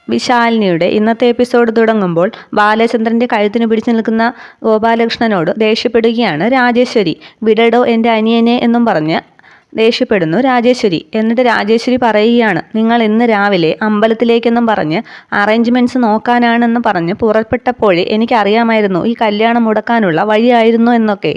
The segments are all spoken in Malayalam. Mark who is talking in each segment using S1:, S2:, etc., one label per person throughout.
S1: വിശാലിനിയുടെ ഇന്നത്തെ എപ്പിസോഡ് തുടങ്ങുമ്പോൾ ബാലചന്ദ്രന്റെ കഴുത്തിന് പിടിച്ചു നിൽക്കുന്ന ഗോപാലകൃഷ്ണനോട് ദേഷ്യപ്പെടുകയാണ് രാജേശ്വരി. വിടടോ എൻ്റെ അനിയനെ എന്നും പറഞ്ഞ് ദേഷ്യപ്പെടുന്നു രാജേശ്വരി. എന്നിട്ട് രാജേശ്വരി പറയുകയാണ്, നിങ്ങൾ ഇന്ന് രാവിലെ അമ്പലത്തിലേക്കെന്നും പറഞ്ഞ് അറേഞ്ച്മെൻറ്റ്സ് നോക്കാനാണെന്ന് പറഞ്ഞ് പുറപ്പെട്ടപ്പോഴേ എനിക്കറിയാമായിരുന്നു ഈ കല്യാണം മുടക്കാനുള്ള വഴിയായിരുന്നു എന്നൊക്കെ.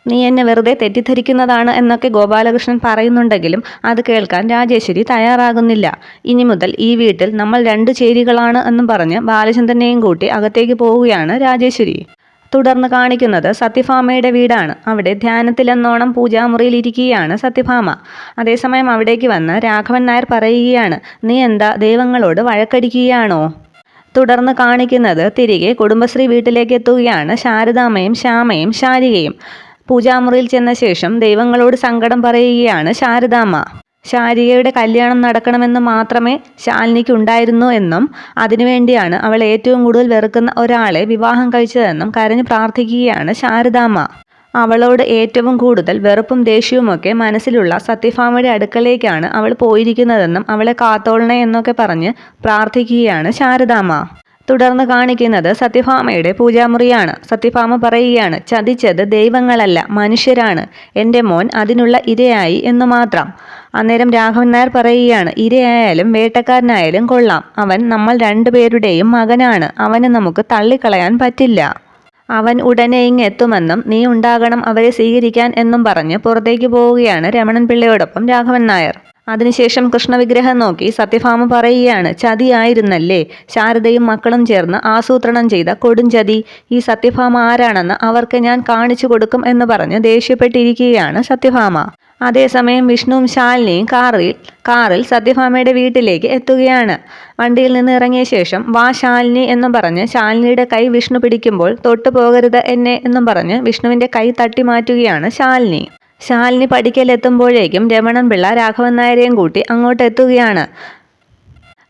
S1: നീ എന്നെ വെറുതെ തെറ്റിദ്ധരിക്കുന്നതാണ് എന്നൊക്കെ ഗോപാലകൃഷ്ണൻ പറയുന്നുണ്ടെങ്കിലും അത് കേൾക്കാൻ രാജേശ്വരി തയ്യാറാകുന്നില്ല. ഇനി മുതൽ ഈ വീട്ടിൽ നമ്മൾ രണ്ടു ചേരികളാണ് എന്നും പറഞ്ഞ് ബാലചന്ദ്രനെയും കൂട്ടി അകത്തേക്ക് പോവുകയാണ് രാജേശ്വരി. തുടർന്ന് കാണിക്കുന്നത് സത്യഭാമയുടെ വീടാണ്. അവിടെ ധ്യാനത്തിലെന്നോണം പൂജാമുറിയിൽ ഇരിക്കുകയാണ് സത്യഭാമ. അതേസമയം അവിടേക്ക് വന്ന് രാഘവൻ നായർ പറയുകയാണ്, നീ എന്താ ദൈവങ്ങളോട് വഴക്കടിക്കുകയാണോ? തുടർന്ന് കാണിക്കുന്നത് തിരികെ കുടുംബശ്രീ വീട്ടിലേക്ക് എത്തുകയാണ് ശാരദാമ്മയും ശ്യാമയും ശാരികയും. പൂജാമുറിയിൽ ചെന്ന ശേഷം ദൈവങ്ങളോട് സങ്കടം പറയുകയാണ് ശാരദാമ്മ. ശാരികയുടെ കല്യാണം നടക്കണമെന്ന് മാത്രമേ ശാലിനിക്ക് ഉണ്ടായിരുന്നു എന്നും അതിനുവേണ്ടിയാണ് അവൾ ഏറ്റവും കൂടുതൽ വെറുക്കുന്ന ഒരാളെ വിവാഹം കഴിച്ചതെന്നും കരഞ്ഞു പ്രാർത്ഥിക്കുകയാണ് ശാരദാമ്മ. അവളോട് ഏറ്റവും കൂടുതൽ വെറുപ്പും ദേഷ്യവുമൊക്കെ മനസ്സിലുള്ള സത്യഭാമയുടെ അടുക്കലേക്കാണ് അവൾ പോയിരിക്കുന്നതെന്നും അവളെ കാത്തോളണേ എന്നൊക്കെ പറഞ്ഞ് പ്രാർത്ഥിക്കുകയാണ് ശാരദാമ്മ. തുടർന്ന് കാണിക്കുന്നത് സത്യഭാമയുടെ പൂജാമുറിയാണ്. സത്യഭാമ പറയുകയാണ്, ചതിച്ചത് ദൈവങ്ങളല്ല മനുഷ്യരാണ്, എൻ്റെ മോൻ അതിനുള്ള ഇരയായി എന്നു മാത്രം. അന്നേരം രാഘവൻ നായർ പറയുകയാണ്, ഇരയായാലും വേട്ടക്കാരനായാലും കൊള്ളാം, അവൻ നമ്മൾ രണ്ടുപേരുടെയും മകനാണ്, അവനെ നമുക്ക് തള്ളിക്കളയാൻ പറ്റില്ല. അവൻ ഉടനെ ഇങ്ങെത്തുമെന്നും നീ ഉണ്ടാകണം അവരെ സ്വീകരിക്കാൻ എന്നും പറഞ്ഞ് പുറത്തേക്ക് പോവുകയാണ് രമണൻ പിള്ളയോടൊപ്പം രാഘവൻ നായർ. അതിനുശേഷം കൃഷ്ണവിഗ്രഹം നോക്കി സത്യഭാമ പറയുകയാണ്, ചതിയായിരുന്നല്ലേ, ശാരദയും മക്കളും ചേർന്ന് ആസൂത്രണം ചെയ്ത കൊടുംചതി. ഈ സത്യഭാമ ആരാണെന്ന് അവർക്ക് ഞാൻ കാണിച്ചു കൊടുക്കും എന്ന് പറഞ്ഞ് ദേഷ്യപ്പെട്ടിരിക്കുകയാണ് സത്യഭാമ. അതേസമയം വിഷ്ണുവും ശാലിനിയും കാറിൽ സത്യഭാമയുടെ വീട്ടിലേക്ക് എത്തുകയാണ്. വണ്ടിയിൽ നിന്ന് ഇറങ്ങിയ ശേഷം വാ ശാലിനി എന്നും പറഞ്ഞ് ശാലിനിയുടെ കൈ വിഷ്ണു പിടിക്കുമ്പോൾ തൊട്ടു പോകരുത് എന്നെ എന്നും പറഞ്ഞ് വിഷ്ണുവിൻ്റെ കൈ തട്ടി മാറ്റുകയാണ് ശാലിനി. ശാലിനി പടിക്കലെത്തുമ്പോഴേക്കും രമണൻ പിള്ള രാഘവൻ നായരെയും കൂട്ടി അങ്ങോട്ട് എത്തുകയാണ്.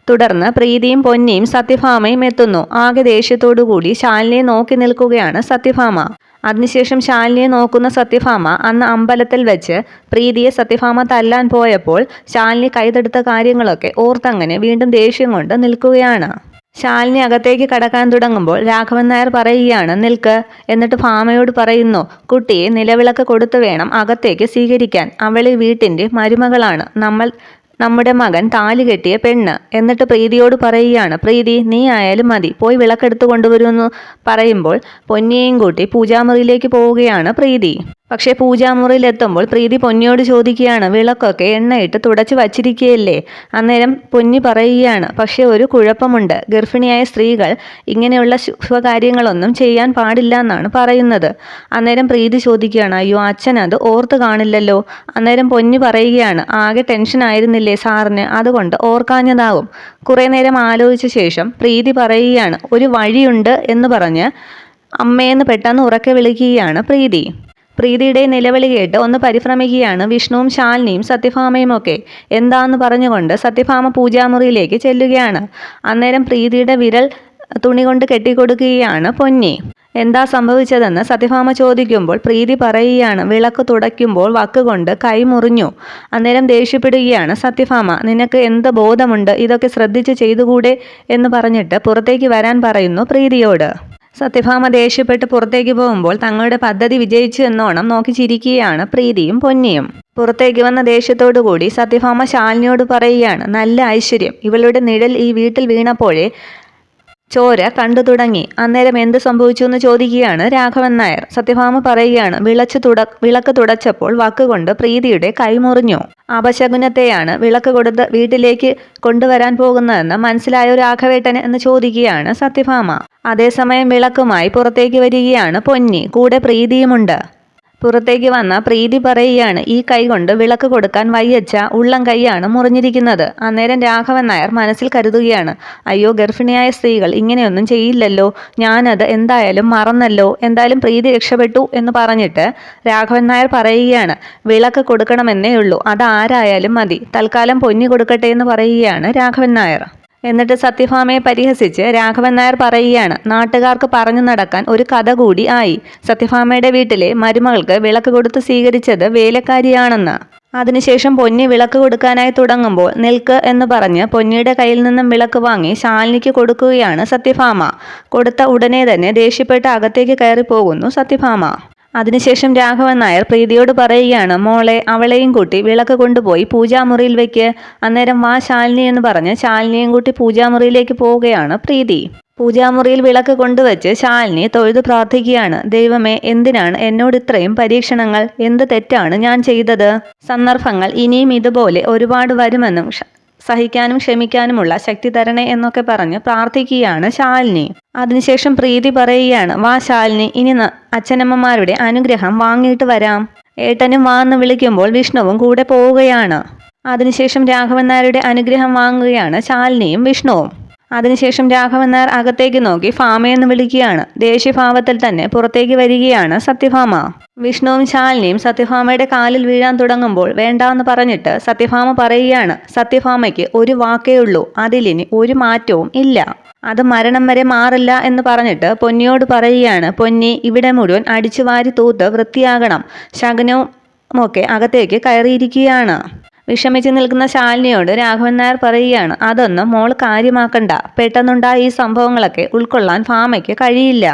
S1: തുടർന്ന് പ്രീതിയും പൊന്നിയും സത്യഭാമയും എത്തുന്നു. ആകെ ദേഷ്യത്തോടു കൂടി ശാലിനിയെ നോക്കി നിൽക്കുകയാണ് സത്യഭാമ. അതിനുശേഷം ശാലിനിയെ നോക്കുന്ന സത്യഭാമ അന്ന് അമ്പലത്തിൽ വെച്ച് പ്രീതിയെ സത്യഭാമ തല്ലാൻ പോയപ്പോൾ ശാലിനി കൈതെടുത്ത കാര്യങ്ങളൊക്കെ ഓർത്തങ്ങനെ വീണ്ടും ദേഷ്യം കൊണ്ട് നിൽക്കുകയാണ്. ശാലിനി അകത്തേക്ക് കടക്കാൻ തുടങ്ങുമ്പോൾ രാഘവൻ നായർ പറയുകയാണ്, നിൽക്ക്. എന്നിട്ട് ഭാമയോട് പറയുന്നു, കുട്ടിയെ നിലവിളക്ക് കൊടുത്തു വേണം അകത്തേക്ക് സ്വീകരിക്കാൻ. അവൾ ഈ വീട്ടിൻ്റെ മരുമകളാണ്, നമ്മുടെ മകൻ താലി കെട്ടിയ പെണ്ണ്. എന്നിട്ട് പ്രീതിയോട് പറയുകയാണ്, പ്രീതി നീ ആയാലും മതി, പോയി വിളക്കെടുത്ത് കൊണ്ടുവരുമെന്ന് പറയുമ്പോൾ പൊന്നിയെയും കൂട്ടി പൂജാമുറിയിലേക്ക് പോവുകയാണ് പ്രീതി. പക്ഷേ പൂജാമുറിയിലെത്തുമ്പോൾ പ്രീതി പൊന്നിയോട് ചോദിക്കുകയാണ്, വിളക്കൊക്കെ എണ്ണയിട്ട് തുടച്ച് വച്ചിരിക്കുകയല്ലേ? അന്നേരം പൊന്നി പറയുകയാണ്, പക്ഷേ ഒരു കുഴപ്പമുണ്ട്, ഗർഭിണിയായ സ്ത്രീകൾ ഇങ്ങനെയുള്ള ശുഭകാര്യങ്ങളൊന്നും ചെയ്യാൻ പാടില്ല എന്നാണ് പറയുന്നത്. അന്നേരം പ്രീതി ചോദിക്കുകയാണ്, അയ്യോ അച്ഛൻ അത് ഓർത്ത് കാണില്ലല്ലോ. അന്നേരം പൊന്നി പറയുകയാണ്, ആകെ ടെൻഷൻ ആയിരുന്നില്ലേ സാറിന്, അതുകൊണ്ട് ഓർക്കാഞ്ഞതാവും. കുറേ നേരം ആലോചിച്ച ശേഷം പ്രീതി പറയുകയാണ്, ഒരു വഴിയുണ്ട് എന്ന് പറഞ്ഞ് അമ്മയെന്ന് പെട്ടെന്ന് ഉറക്കെ വിളിക്കുകയാണ് പ്രീതി. പ്രീതിയുടെ നിലവിളി കേട്ട് ഒന്ന് പരിഭ്രമിക്കുകയാണ് വിഷ്ണുവും ശാലിനിയും സത്യഭാമയും ഒക്കെ. എന്താന്ന് പറഞ്ഞുകൊണ്ട് സത്യഭാമ പൂജാമുറിയിലേക്ക് ചെല്ലുകയാണ്. അന്നേരം പ്രീതിയുടെ വിരൽ തുണി കൊണ്ട് കെട്ടിക്കൊടുക്കുകയാണ് പൊന്നി. എന്താ സംഭവിച്ചതെന്ന് സത്യഭാമ ചോദിക്കുമ്പോൾ പ്രീതി പറയുകയാണ്, വിളക്ക് തുടയ്ക്കുമ്പോൾ വക്കുകൊണ്ട് കൈ മുറിഞ്ഞു. അന്നേരം ദേഷ്യപ്പെടുകയാണ് സത്യഭാമ, നിനക്ക് എന്ത് ബോധമുണ്ട്, ഇതൊക്കെ ശ്രദ്ധിച്ച് ചെയ്തുകൂടെ എന്ന് പറഞ്ഞിട്ട് പുറത്തേക്ക് വരാൻ പറയുന്നു പ്രീതിയോട്. സത്യഭാമ ദേഷ്യപ്പെട്ട് പുറത്തേക്ക് പോകുമ്പോൾ തങ്ങളുടെ പദ്ധതി വിജയിച്ചു എന്നോണം നോക്കി ചിരിക്കുകയാണ് പ്രീതിയും പൊന്നിയും. പുറത്തേക്ക് വന്ന ദേഷ്യത്തോടു കൂടി സത്യഭാമ ശാലിനിയോട് പറയുകയാണ്, നല്ല ഐശ്വര്യം, ഇവളുടെ നിഴൽ ഈ വീട്ടിൽ വീണപ്പോഴേ ചോര കണ്ടു തുടങ്ങി. അന്നേരം എന്ത് സംഭവിച്ചു എന്ന് ചോദിക്കുകയാണ് രാഘവൻ നായർ. സത്യഭാമ പറയുകയാണ്, വിളക്ക് തുടച്ചപ്പോൾ വാക്കുകൊണ്ട് പ്രീതിയുടെ കൈ മുറിഞ്ഞു. അപശകുനത്തെയാണ് വിളക്ക് കൊടുത്ത് വീട്ടിലേക്ക് കൊണ്ടുവരാൻ പോകുന്നതെന്ന് മനസ്സിലായോ രാഘവേട്ടന് എന്ന് ചോദിക്കുകയാണ് സത്യഭാമ. അതേസമയം വിളക്കുമായി പുറത്തേക്ക് വരികയാണ് പൊന്നി, കൂടെ പ്രീതിയുമുണ്ട്. പുറത്തേക്ക് വന്ന പ്രീതി പറയുകയാണ്, ഈ കൈ കൊണ്ട് വിളക്ക് കൊടുക്കാൻ വയ്യച്ച, ഉള്ളം കൈയാണ് മുറിഞ്ഞിരിക്കുന്നത്. അന്നേരം രാഘവൻ നായർ മനസ്സിൽ കരുതുകയാണ്, അയ്യോ ഗർഭിണിയായ സ്ത്രീകൾ ഇങ്ങനെയൊന്നും ചെയ്യില്ലല്ലോ, ഞാനത് എന്തായാലും മറന്നല്ലോ, എന്തായാലും പ്രീതി രക്ഷപ്പെട്ടു എന്ന് പറഞ്ഞിട്ട് രാഘവൻ നായർ പറയുകയാണ്, വിളക്ക് കൊടുക്കണമെന്നേ ഉള്ളൂ, അതാരായാലും മതി, തൽക്കാലം പൊന്നി കൊടുക്കട്ടെ എന്ന് പറയുകയാണ് രാഘവൻ നായർ. എന്നിട്ട് സത്യഭാമയെ പരിഹസിച്ച് രാഘവൻ നായർ പറയുകയാണ്, നാട്ടുകാർക്ക് പറഞ്ഞു നടക്കാൻ ഒരു കഥ കൂടി ആയി. സത്യഭാമയുടെ വീട്ടിലെ മരുമകൾക്ക് വിളക്ക് കൊടുത്ത് സ്വീകരിച്ചത് വേലക്കാരിയാണെന്ന്. അതിനുശേഷം പൊന്നി വിളക്ക് കൊടുക്കാനായി തുടങ്ങുമ്പോൾ നിൽക്ക് എന്ന് പറഞ്ഞ് പൊന്നിയുടെ കയ്യിൽ നിന്നും വിളക്ക് വാങ്ങി ശാലിനിക്ക് കൊടുക്കുകയാണ് സത്യഭാമ. കൊടുത്ത ഉടനെ തന്നെ ദേഷ്യപ്പെട്ട് അകത്തേക്ക് കയറി പോകുന്നു സത്യഭാമ. അതിനുശേഷം രാഘവൻ നായർ പ്രീതിയോട് പറയുകയാണ്, മോളെ അവളെയും കൂട്ടി വിളക്ക് കൊണ്ടുപോയി പൂജാമുറിയിൽ വെക്ക്. അന്നേരം വാ ശാലിനി എന്ന് പറഞ്ഞ് ശാലിനിയും കൂട്ടി പൂജാമുറിയിലേക്ക് പോവുകയാണ് പ്രീതി. പൂജാമുറിയിൽ വിളക്ക് കൊണ്ടുവച്ച് ശാലിനി തൊഴുതു പ്രാർത്ഥിക്കുകയാണ്. ദൈവമേ, എന്തിനാണ് എന്നോട് ഇത്രയും പരീക്ഷണങ്ങൾ? എന്ത് തെറ്റാണ് ഞാൻ ചെയ്തത്? സന്ദർഭങ്ങൾ ഇനിയും ഇതുപോലെ ഒരുപാട് വരുമെന്നും സഹിക്കാനും ക്ഷമിക്കാനുമുള്ള ശക്തി തരണേ എന്നൊക്കെ പറഞ്ഞ് പ്രാർത്ഥിക്കുകയാണ് ശാലിനി. അതിനുശേഷം പ്രീതി പറയുകയാണ്, വാ ശാലിനി, ഇനി അച്ഛനമ്മമാരുടെ അനുഗ്രഹം വാങ്ങിയിട്ട് വരാം. ഏട്ടനും വാ എന്ന് വിളിക്കുമ്പോൾ വിഷ്ണുവും കൂടെ പോവുകയാണ്. അതിനുശേഷം രാഘവൻ നായരുടെ അനുഗ്രഹം വാങ്ങുകയാണ് ശാലിനിയും വിഷ്ണുവും. അതിനുശേഷം രാഘവൻ നായർ അകത്തേക്ക് നോക്കി ഭാമയെന്ന് വിളിക്കുകയാണ്. ദേഷ്യഭാവത്തിൽ തന്നെ പുറത്തേക്ക് വരികയാണ് സത്യഭാമ. വിഷ്ണുവും ശാലിനിയും സത്യഭാമയുടെ കാലിൽ വീഴാൻ തുടങ്ങുമ്പോൾ വേണ്ടാന്ന് പറഞ്ഞിട്ട് സത്യഭാമ പറയുകയാണ്, സത്യഭാമയ്ക്ക് ഒരു വാക്കേ ഉള്ളൂ, അതിലിനി ഒരു മാറ്റവും ഇല്ല, അത് മരണം വരെ മാറില്ല എന്ന് പറഞ്ഞിട്ട് പൊന്നിയോട് പറയുകയാണ്, പൊന്നി, ഇവിടെ മുഴുവൻ അടിച്ചു വാരി തൂത്ത് വൃത്തിയാകണം. ശകുനവും ഒക്കെ അകത്തേക്ക് കയറിയിരിക്കുകയാണ്. വിഷമിച്ച് നിൽക്കുന്ന ശാലിനിയോട് രാഘവൻ നായർ പറയുകയാണ്, അതൊന്നും മോൾ കാര്യമാക്കണ്ട. പെട്ടെന്നുണ്ടായ ഈ സംഭവങ്ങളൊക്കെ ഉൾക്കൊള്ളാൻ ഭാമയ്ക്ക് കഴിയില്ല.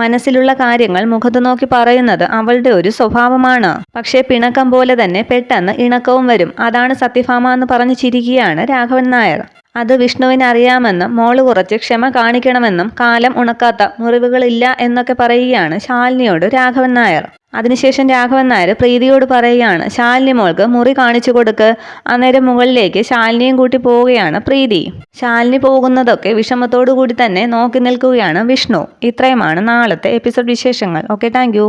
S1: മനസ്സിലുള്ള കാര്യങ്ങൾ മുഖത്ത് നോക്കി പറയുന്നത് അവളുടെ ഒരു സ്വഭാവമാണ്. പക്ഷേ പിണക്കം പോലെ തന്നെ പെട്ടെന്ന് ഇണക്കവും വരും. അതാണ് സത്യഭാമ എന്ന് പറഞ്ഞ് ചിരിക്കുകയാണ് രാഘവൻ നായർ. അത് വിഷ്ണുവിന് അറിയാമെന്നും മോള് കുറച്ച് ക്ഷമ കാണിക്കണമെന്നും കാലം ഉണക്കാത്ത മുറിവുകളില്ല എന്നൊക്കെ പറയുകയാണ് ശാലിനിയോട് രാഘവൻ നായർ. അതിനുശേഷം രാഘവൻ നായർ പ്രീതിയോട് പറയുകയാണ്, ശാലിനി മോൾക്ക് മുറി കാണിച്ചു കൊടുക്ക്. അന്നേരം മുകളിലേക്ക് ശാലിനിയും കൂട്ടി പോവുകയാണ് പ്രീതി. ശാലിനി പോകുന്നതൊക്കെ വിഷമത്തോടു കൂടി തന്നെ നോക്കി നിൽക്കുകയാണ് വിഷ്ണു. ഇത്രയുമാണ് നാളത്തെ എപ്പിസോഡ് വിശേഷങ്ങൾ. Okay, thank